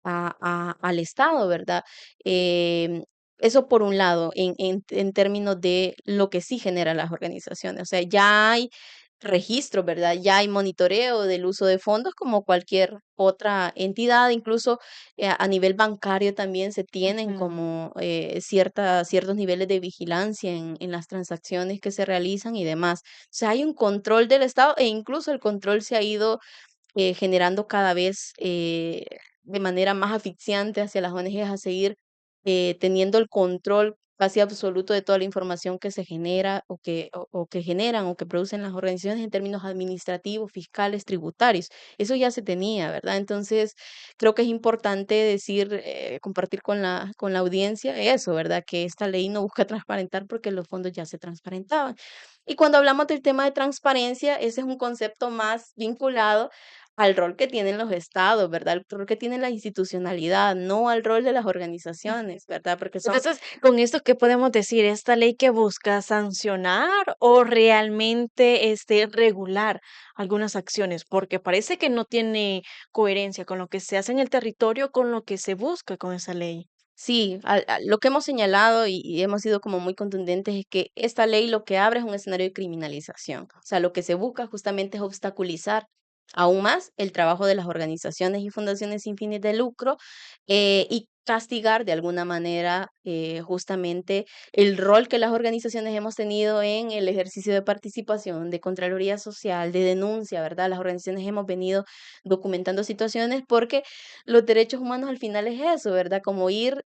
al Estado, ¿verdad? Em, Eso por un lado, en términos de lo que sí generan las organizaciones. O sea, ya hay registro, ¿verdad? Ya hay monitoreo del uso de fondos como cualquier otra entidad, incluso a nivel bancario también se tienen ujú. como ciertos niveles de vigilancia en las transacciones que se realizan y demás. O sea, hay un control del Estado e incluso el control se ha ido generando cada vez de manera más asfixiante hacia las ONGs a seguir teniendo el control casi absoluto de toda la información que se genera o que generan o que producen las organizaciones en términos administrativos, fiscales, tributarios. Eso ya se tenía, ¿verdad? Entonces, creo que es importante decir, compartir con la audiencia eso, ¿verdad? Que esta ley no busca transparentar porque los fondos ya se transparentaban. Y cuando hablamos del tema de transparencia, ese es un concepto más vinculado al rol que tienen los estados, ¿verdad? El rol que tiene la institucionalidad, no al rol de las organizaciones, ¿verdad? Porque son Entonces, con esto, ¿qué podemos decir? ¿Esta ley que busca sancionar o realmente regular algunas acciones? Porque parece que no tiene coherencia con lo que se hace en el territorio, con lo que se busca con esa ley. sí, lo que hemos señalado y hemos sido como muy contundentes es que esta ley lo que abre es un escenario de criminalización. O sea, lo que se busca justamente es obstaculizar aún más el trabajo de las organizaciones y fundaciones sin fines de lucro y castigar de alguna manera justamente el rol que las organizaciones hemos tenido en el ejercicio de participación, de contraloría social, de denuncia, ¿verdad? Las organizaciones hemos venido documentando situaciones porque los derechos humanos al final es eso, ¿verdad? Como ir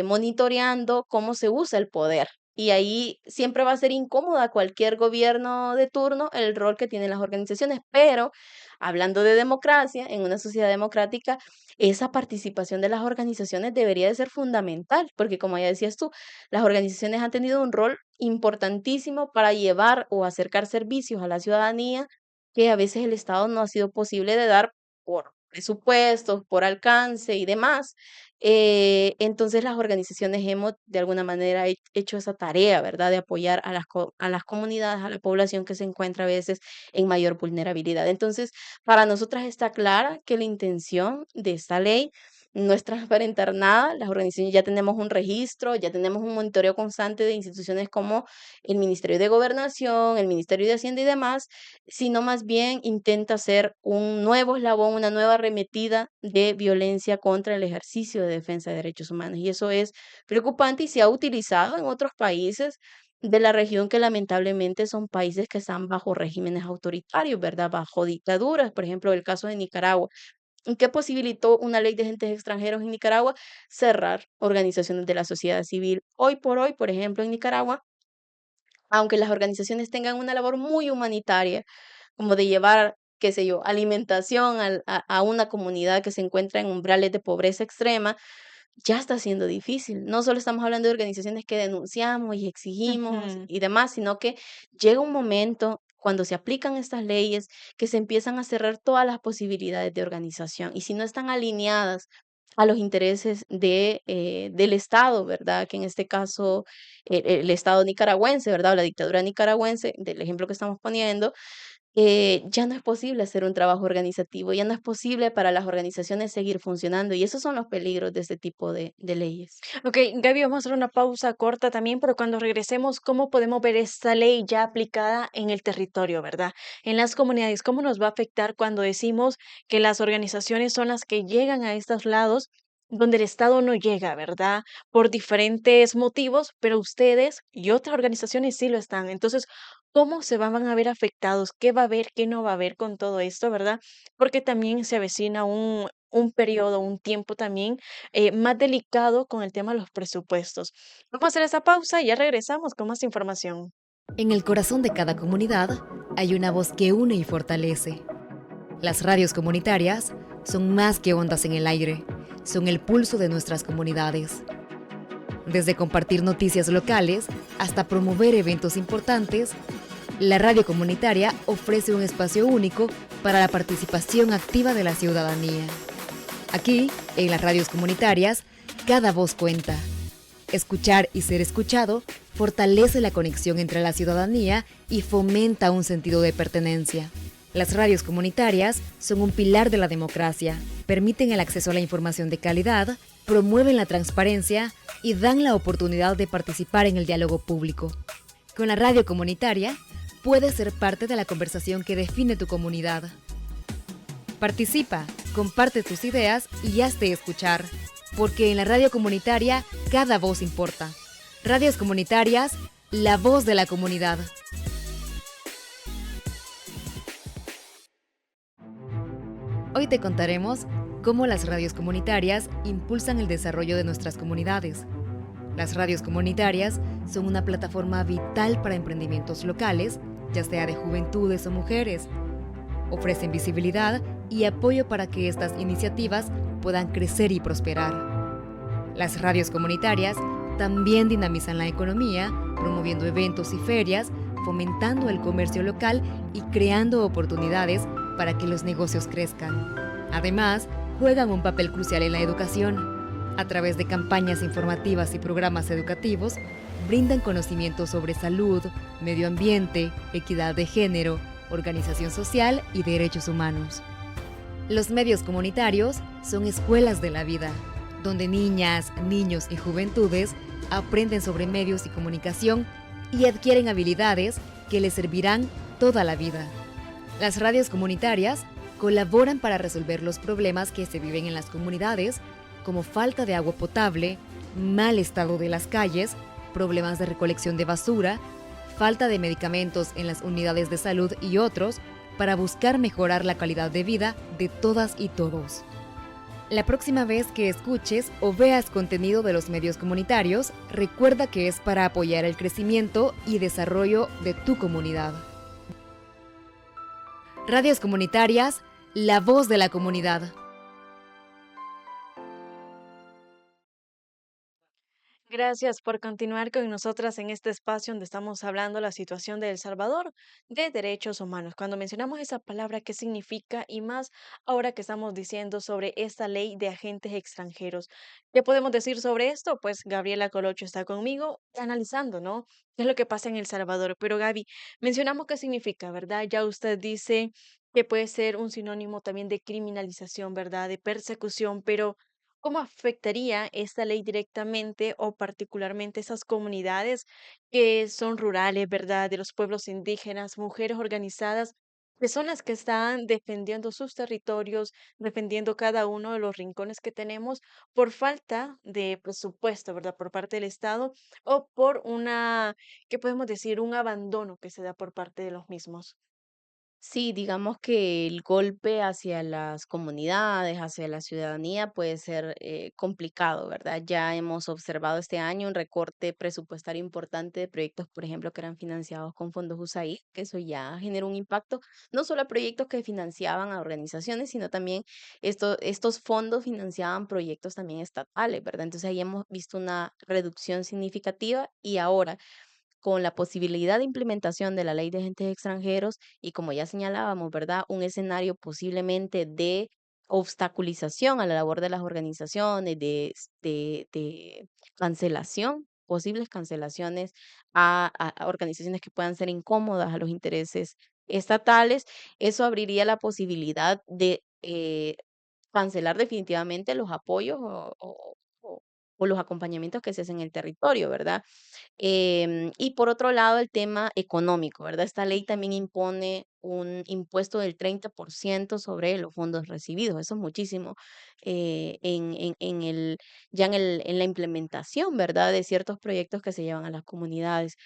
monitoreando cómo se usa el poder. Y ahí siempre va a ser incómoda a cualquier gobierno de turno el rol que tienen las organizaciones, pero hablando de democracia, en una sociedad democrática, esa participación de las organizaciones debería de ser fundamental, porque como ya decías tú, las organizaciones han tenido un rol importantísimo para llevar o acercar servicios a la ciudadanía que a veces el Estado no ha sido posible de dar por presupuestos, por alcance y demás. Entonces las organizaciones hemos de alguna manera hecho esa tarea, ¿verdad? De apoyar a a las comunidades, a la población que se encuentra a veces en mayor vulnerabilidad. Entonces, para nosotras está clara que la intención de esta ley no es transparentar nada. Las organizaciones ya tenemos un registro, ya tenemos un monitoreo constante de instituciones como el Ministerio de Gobernación, el Ministerio de Hacienda y demás, sino más bien intenta ser un nuevo eslabón, una nueva arremetida de violencia contra el ejercicio de defensa de derechos humanos. Y eso es preocupante y se ha utilizado en otros países de la región que lamentablemente son países que están bajo regímenes autoritarios, ¿verdad? Bajo dictaduras, por ejemplo, el caso de Nicaragua. ¿En qué posibilitó una ley de agentes extranjeros en Nicaragua? Cerrar organizaciones de la sociedad civil. Hoy por hoy, por ejemplo, en Nicaragua, aunque las organizaciones tengan una labor muy humanitaria, como de llevar, qué sé yo, alimentación a una comunidad que se encuentra en umbrales de pobreza extrema, ya está siendo difícil. No solo estamos hablando de organizaciones que denunciamos y exigimos Ujú. y demás, sino que llega un momento cuando se aplican estas leyes que se empiezan a cerrar todas las posibilidades de organización. Y si no están alineadas a los intereses del Estado, ¿verdad? Que en este caso el Estado nicaragüense, ¿verdad? O la dictadura nicaragüense, del ejemplo que estamos poniendo, ya no es posible hacer un trabajo organizativo, ya no es posible para las organizaciones seguir funcionando y esos son los peligros de este tipo de leyes. Ok, Gaby, vamos a hacer una pausa corta también, pero cuando regresemos, ¿cómo podemos ver esta ley ya aplicada en el territorio, verdad? En las comunidades, ¿cómo nos va a afectar cuando decimos que las organizaciones son las que llegan a estos lados donde el Estado no llega, ¿verdad? Por diferentes motivos, pero ustedes y otras organizaciones sí lo están. Entonces, ¿cómo se van a ver afectados? ¿Qué va a haber, qué no va a haber con todo esto, verdad? Porque también se avecina un periodo, un tiempo también más delicado con el tema de los presupuestos. Vamos a hacer esa pausa y ya regresamos con más información. En el corazón de cada comunidad hay una voz que une y fortalece. Las radios comunitarias son más que ondas en el aire, son el pulso de nuestras comunidades. Desde compartir noticias locales hasta promover eventos importantes, la radio comunitaria ofrece un espacio único para la participación activa de la ciudadanía. Aquí, en las radios comunitarias, cada voz cuenta. Escuchar y ser escuchado fortalece la conexión entre la ciudadanía y fomenta un sentido de pertenencia. Las radios comunitarias son un pilar de la democracia, permiten el acceso a la información de calidad, promueven la transparencia y dan la oportunidad de participar en el diálogo público. Con la radio comunitaria, puedes ser parte de la conversación que define tu comunidad. Participa, comparte tus ideas y hazte escuchar, porque en la radio comunitaria cada voz importa. Radios comunitarias, la voz de la comunidad. Hoy te contaremos cómo las radios comunitarias impulsan el desarrollo de nuestras comunidades. Las radios comunitarias son una plataforma vital para emprendimientos locales, ya sea de juventudes o mujeres. Ofrecen visibilidad y apoyo para que estas iniciativas puedan crecer y prosperar. Las radios comunitarias también dinamizan la economía, promoviendo eventos y ferias, fomentando el comercio local y creando oportunidades para que los negocios crezcan. Además, juegan un papel crucial en la educación. A través de campañas informativas y programas educativos, brindan conocimientos sobre salud, medio ambiente, equidad de género, organización social y derechos humanos. Los medios comunitarios son escuelas de la vida, donde niñas, niños y juventudes aprenden sobre medios y comunicación y adquieren habilidades que les servirán toda la vida. Las radios comunitarias colaboran para resolver los problemas que se viven en las comunidades, como falta de agua potable, mal estado de las calles, problemas de recolección de basura, falta de medicamentos en las unidades de salud y otros, para buscar mejorar la calidad de vida de todas y todos. La próxima vez que escuches o veas contenido de los medios comunitarios, recuerda que es para apoyar el crecimiento y desarrollo de tu comunidad. Radios comunitarias, la voz de la comunidad. Gracias por continuar con nosotras en este espacio donde estamos hablando la situación de El Salvador de derechos humanos. Cuando mencionamos esa palabra, ¿qué significa? Y más ahora que estamos diciendo sobre esta ley de agentes extranjeros. ¿Qué podemos decir sobre esto? Pues Gabriela Colocho está conmigo analizando, ¿no? ¿Qué es lo que pasa en El Salvador? Pero Gaby, mencionamos qué significa, ¿verdad? Ya usted dice que puede ser un sinónimo también de criminalización, ¿verdad? De persecución, pero ¿cómo afectaría esta ley directamente o particularmente esas comunidades que son rurales, ¿verdad? De los pueblos indígenas, mujeres organizadas, que son las que están defendiendo sus territorios, defendiendo cada uno de los rincones que tenemos por falta de presupuesto, ¿verdad? Por parte del Estado o por ¿qué podemos decir? Un abandono que se da por parte de los mismos. Sí, digamos que el golpe hacia las comunidades, hacia la ciudadanía puede ser complicado, ¿verdad? Ya hemos observado este año un recorte presupuestario importante de proyectos, por ejemplo, que eran financiados con fondos USAID, que eso ya generó un impacto, no solo a proyectos que financiaban a organizaciones, sino también estos fondos financiaban proyectos también estatales, ¿verdad? Entonces ahí hemos visto una reducción significativa y ahora con la posibilidad de implementación de la ley de agentes extranjeros y como ya señalábamos, ¿verdad? Un escenario posiblemente de obstaculización a la labor de las organizaciones, de cancelación, posibles cancelaciones a organizaciones que puedan ser incómodas a los intereses estatales, eso abriría la posibilidad de cancelar definitivamente los apoyos o los acompañamientos que se hacen en el territorio, ¿verdad? Y por otro lado, el tema económico, ¿verdad? Esta ley también impone un impuesto del 30% sobre los fondos recibidos. Eso es muchísimo en la implementación, ¿verdad? De ciertos proyectos que se llevan a las comunidades.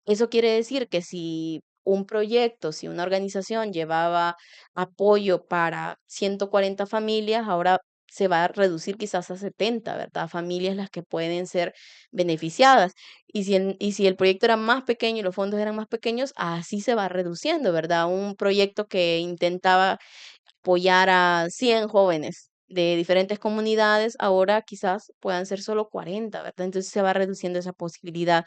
Eso quiere decir que si un proyecto, si una organización llevaba apoyo para 140 familias, ahora se va a reducir quizás a 70, ¿verdad? Familias las que pueden ser beneficiadas. Y si el proyecto era más pequeño y los fondos eran más pequeños, así se va reduciendo, ¿verdad? Un proyecto que intentaba apoyar a 100 jóvenes de diferentes comunidades, ahora quizás puedan ser solo 40, ¿verdad? Entonces se va reduciendo esa posibilidad.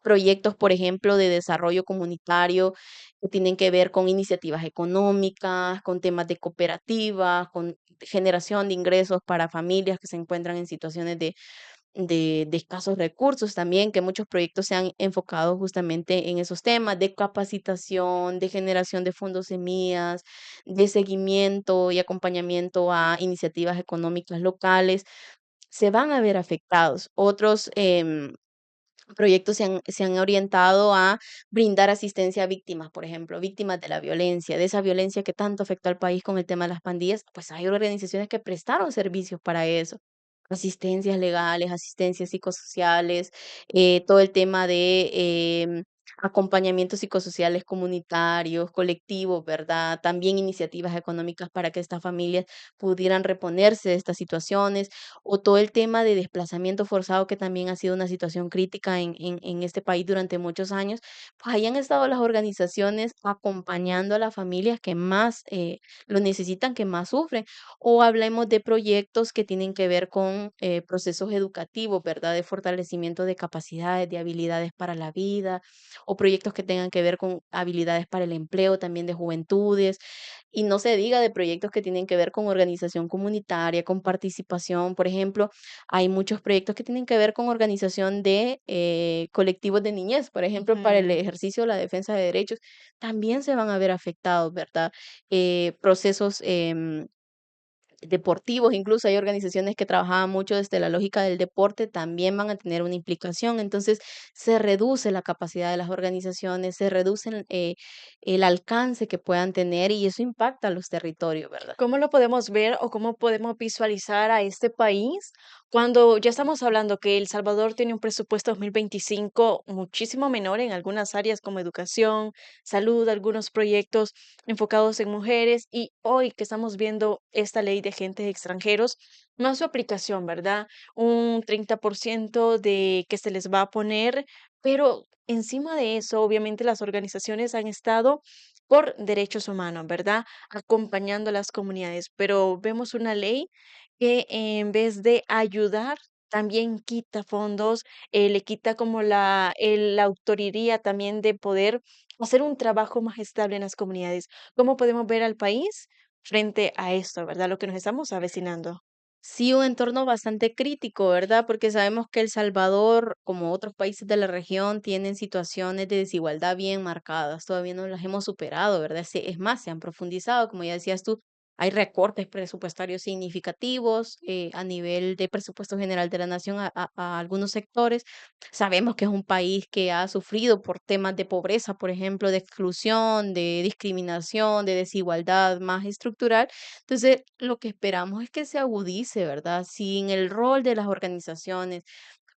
Proyectos, por ejemplo, de desarrollo comunitario que tienen que ver con iniciativas económicas, con temas de cooperativas, con generación de ingresos para familias que se encuentran en situaciones de escasos recursos también, que muchos proyectos se han enfocado justamente en esos temas de capacitación, de generación de fondos semillas, de seguimiento y acompañamiento a iniciativas económicas locales, se van a ver afectados. Otros proyectos se han orientado a brindar asistencia a víctimas, por ejemplo, víctimas de la violencia, de esa violencia que tanto afectó al país con el tema de las pandillas, pues hay organizaciones que prestaron servicios para eso. Asistencias legales, asistencias psicosociales, todo el tema de acompañamientos psicosociales comunitarios, colectivos, ¿verdad? También iniciativas económicas para que estas familias pudieran reponerse de estas situaciones, o todo el tema de desplazamiento forzado, que también ha sido una situación crítica en este país durante muchos años, pues ahí han estado las organizaciones acompañando a las familias que más lo necesitan, que más sufren. O hablemos de proyectos que tienen que ver con procesos educativos, ¿verdad? De fortalecimiento de capacidades, de habilidades para la vida, o proyectos que tengan que ver con habilidades para el empleo también de juventudes. Y no se diga de proyectos que tienen que ver con organización comunitaria, con participación. Por ejemplo, hay muchos proyectos que tienen que ver con organización de colectivos de niñez, por ejemplo, para el Ujú. ejercicio de la defensa de derechos, también se van a ver afectados, ¿verdad? Procesos deportivos, incluso hay organizaciones que trabajaban mucho desde la lógica del deporte, también van a tener una implicación. Entonces, se reduce la capacidad de las organizaciones, se reduce el alcance que puedan tener y eso impacta a los territorios, ¿verdad? ¿Cómo lo podemos ver o cómo podemos visualizar a este país cuando ya estamos hablando que El Salvador tiene un presupuesto 2025 muchísimo menor en algunas áreas como educación, salud, algunos proyectos enfocados en mujeres y hoy que estamos viendo esta ley de agentes extranjeros, más su aplicación, ¿verdad? Un 30% de que se les va a poner, pero encima de eso, obviamente las organizaciones han estado por derechos humanos, ¿verdad? Acompañando a las comunidades, pero vemos una ley que en vez de ayudar, también quita fondos, le quita como la autoría también de poder hacer un trabajo más estable en las comunidades. ¿Cómo podemos ver al país frente a esto, verdad? Lo que nos estamos avecinando. Sí, un entorno bastante crítico, ¿verdad? Porque sabemos que El Salvador, como otros países de la región, tienen situaciones de desigualdad bien marcadas. Todavía no las hemos superado, ¿verdad? Es más, se han profundizado, como ya decías tú, hay recortes presupuestarios significativos a nivel de presupuesto general de la nación a algunos sectores. Sabemos que es un país que ha sufrido por temas de pobreza, por ejemplo, de exclusión, de discriminación, de desigualdad más estructural. Entonces, lo que esperamos es que se agudice, ¿verdad? Sin el rol de las organizaciones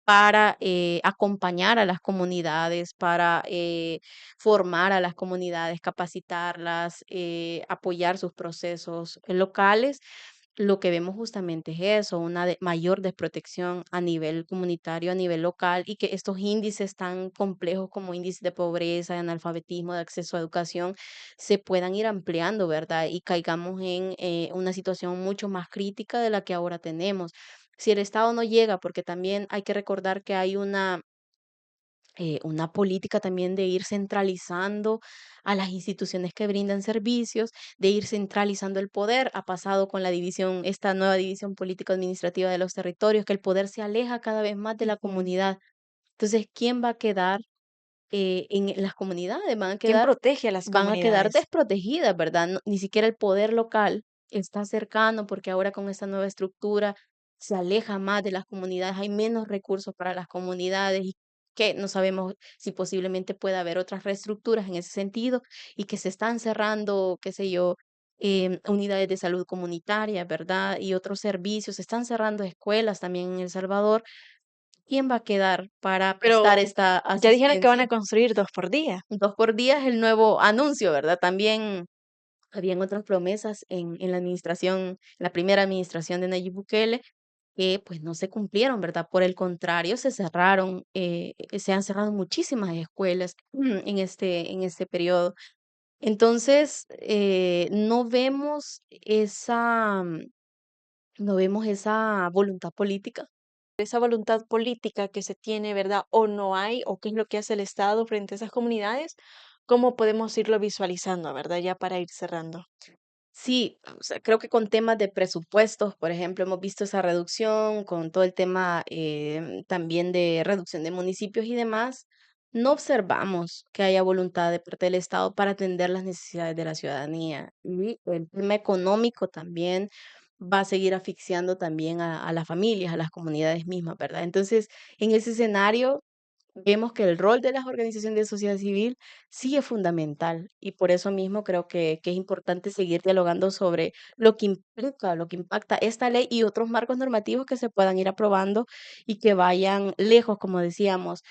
para acompañar a las comunidades, para formar a las comunidades, capacitarlas, apoyar sus procesos locales. Lo que vemos justamente es eso, una mayor desprotección a nivel comunitario, a nivel local, y que estos índices tan complejos como índices de pobreza, de analfabetismo, de acceso a educación, se puedan ir ampliando, ¿verdad? Y caigamos en una situación mucho más crítica de la que ahora tenemos. Si el Estado no llega, porque también hay que recordar que hay una política también de ir centralizando a las instituciones que brindan servicios, de ir centralizando el poder. Ha pasado con la división, esta nueva división político-administrativa de los territorios, que el poder se aleja cada vez más de la Ujú. comunidad. Entonces, ¿quién va a quedar en las comunidades? ¿Quién protege a las Van a quedar comunidades? desprotegidas, ¿verdad? Ni siquiera el poder local está cercano porque ahora con esta nueva estructura se aleja más de las comunidades, hay menos recursos para las comunidades y que no sabemos si posiblemente pueda haber otras reestructuras en ese sentido y que se están cerrando, qué sé yo, unidades de salud comunitaria, ¿verdad? Y otros servicios, se están cerrando escuelas también en El Salvador. ¿Quién va a quedar para prestar Pero esta ya dijeron que van asistencia? a construir 2 por día. 2 por día es el nuevo anuncio, ¿verdad? También habían otras promesas en la administración, la primera administración de Nayib Bukele, que pues no se cumplieron, ¿verdad? Por el contrario, se han cerrado muchísimas escuelas en este periodo. Entonces, no vemos esa voluntad política. Esa voluntad política que se tiene, ¿verdad? O no hay, o qué es lo que hace el Estado frente a esas comunidades, ¿cómo podemos irlo visualizando, verdad? Ya para ir cerrando. Sí, o sea, creo que con temas de presupuestos, por ejemplo, hemos visto esa reducción, con todo el tema también de reducción de municipios y demás, no observamos que haya voluntad de parte del Estado para atender las necesidades de la ciudadanía. Y el tema económico también va a seguir asfixiando también a las familias, a las comunidades mismas, ¿verdad? Entonces, en ese escenario, vemos que el rol de las organizaciones de sociedad civil sí es fundamental y por eso mismo creo que es importante seguir dialogando sobre lo que implica, lo que impacta esta ley y otros marcos normativos que se puedan ir aprobando y que vayan lejos, como decíamos,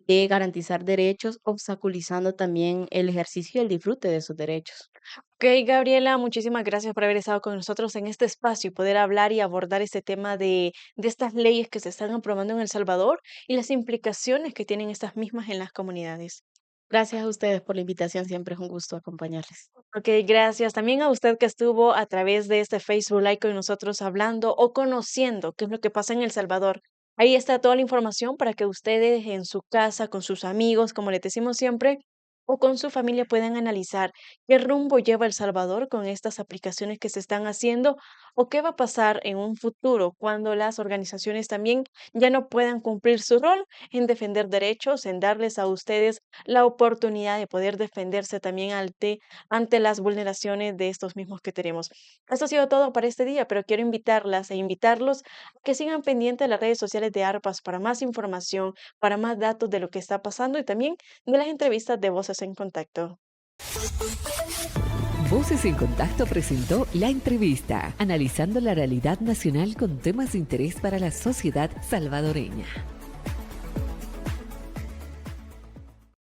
de garantizar derechos, obstaculizando también el ejercicio y el disfrute de esos derechos. Ok, Gabriela, muchísimas gracias por haber estado con nosotros en este espacio y poder hablar y abordar este tema de estas leyes que se están aprobando en El Salvador y las implicaciones que tienen estas mismas en las comunidades. Gracias a ustedes por la invitación, siempre es un gusto acompañarles. Ok, gracias. También a usted que estuvo a través de este Facebook Live con nosotros hablando o conociendo qué es lo que pasa en El Salvador. Ahí está toda la información para que ustedes en su casa, con sus amigos, como les decimos siempre, o con su familia pueden analizar qué rumbo lleva El Salvador con estas aplicaciones que se están haciendo o qué va a pasar en un futuro cuando las organizaciones también ya no puedan cumplir su rol en defender derechos, en darles a ustedes la oportunidad de poder defenderse también ante las vulneraciones de estos mismos que tenemos. Esto ha sido todo para este día, pero quiero invitarlas e invitarlos a que sigan pendientes de las redes sociales de ARPAS para más información, para más datos de lo que está pasando y también de las entrevistas de Voces en Contacto. Voces en Contacto presentó La Entrevista, analizando la realidad nacional con temas de interés para la sociedad salvadoreña.